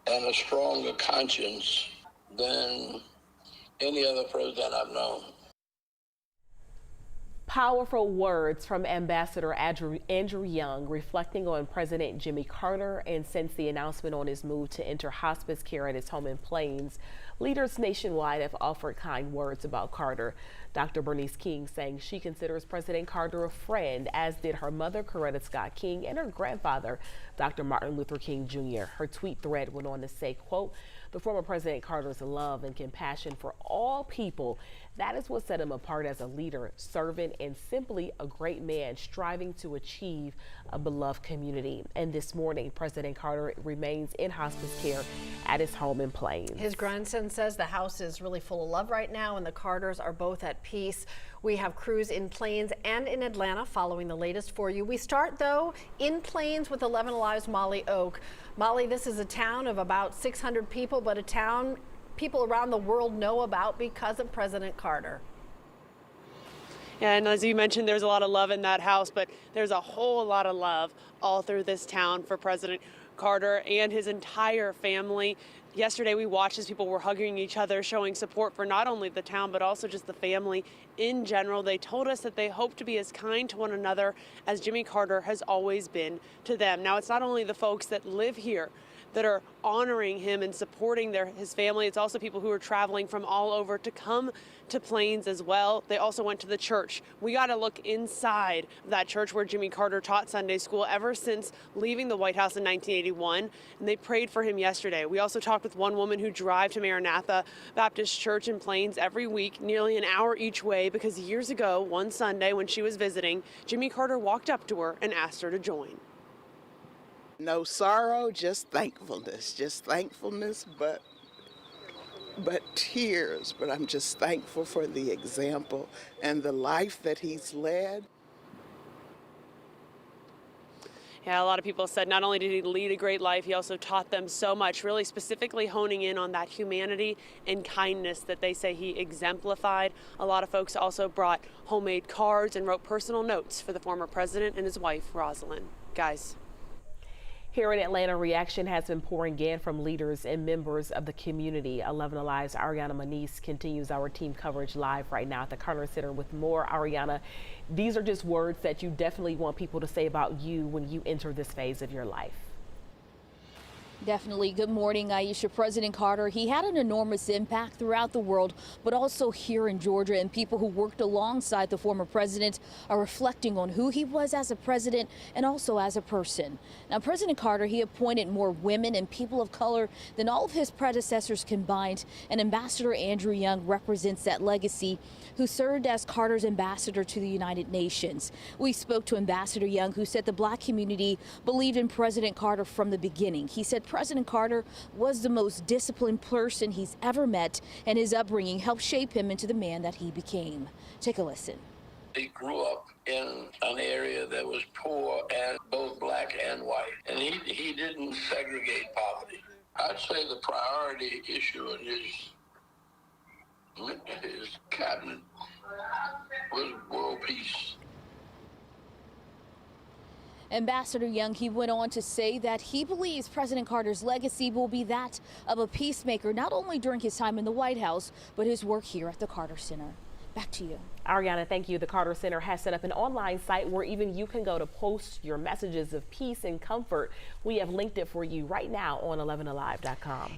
and a stronger conscience than any other president I've known. Powerful words from Ambassador Andrew Young reflecting on President Jimmy Carter, and since the announcement on his move to enter hospice care at his home in Plains, leaders nationwide have offered kind words about Carter. Dr. Bernice King saying she considers President Carter a friend, as did her mother, Coretta Scott King, and her grandfather, Dr. Martin Luther King Jr. Her tweet thread went on to say, quote, "The former President Carter's love and compassion for all people, that is what set him apart as a leader, servant, and simply a great man striving to achieve a beloved community." And this morning, President Carter remains in hospice care at his home in Plains. His grandson says the house is really full of love right now, and the Carters are both at peace. We have crews in Plains and in Atlanta following the latest for you. We start, though, in Plains with 11 Alive's Molly Oak. Molly, this is a town of about 600 people, but a town people around the world know about because of President Carter. Yeah, and as you mentioned, there's a lot of love in that house, but there's a whole lot of love all through this town for President Carter and his entire family. Yesterday, we watched as people were hugging each other, showing support for not only the town, but also just the family in general. They told us that they hope to be as kind to one another as Jimmy Carter has always been to them. Now, it's not only the folks that live here that are honoring him and supporting his family. It's also people who are traveling from all over to come to Plains as well. They also went to the church. We got to look inside that church where Jimmy Carter taught Sunday school ever since leaving the White House in 1981, and they prayed for him yesterday. We also talked with one woman who drives to Maranatha Baptist Church in Plains every week, nearly an hour each way, because years ago, one Sunday when she was visiting, Jimmy Carter walked up to her and asked her to join. No sorrow, just thankfulness, but tears. But I'm just thankful for the example and the life that he's led. Yeah, a lot of people said not only did he lead a great life, he also taught them so much, really specifically honing in on that humanity and kindness that they say he exemplified. A lot of folks also brought homemade cards and wrote personal notes for the former president and his wife, Rosalind. Guys. Here in Atlanta, reaction has been pouring in from leaders and members of the community. 11 Alive's Ariana Maniz continues our team coverage live right now at the Carter Center with more. Ariana, these are just words that you definitely want people to say about you when you enter this phase of your life. Definitely. Good morning, Aisha. President Carter, he had an enormous impact throughout the world, but also here in Georgia, and people who worked alongside the former president are reflecting on who he was as a president and also as a person. Now, President Carter, he appointed more women and people of color than all of his predecessors combined, and Ambassador Andrew Young represents that legacy, who served as Carter's ambassador to the United Nations. We spoke to Ambassador Young, who said the Black community believed in President Carter from the beginning. He said President Carter was the most disciplined person he's ever met, and his upbringing helped shape him into the man that he became. Take a listen. He grew up in an area that was poor and both black and white, and he didn't segregate poverty. I'd say the priority issue in his cabinet was world peace. Ambassador Young, he went on to say that he believes President Carter's legacy will be that of a peacemaker, not only during his time in the White House, but his work here at the Carter Center. Back to you. Ariana, thank you. The Carter Center has set up an online site where even you can go to post your messages of peace and comfort. We have linked it for you right now on 11alive.com.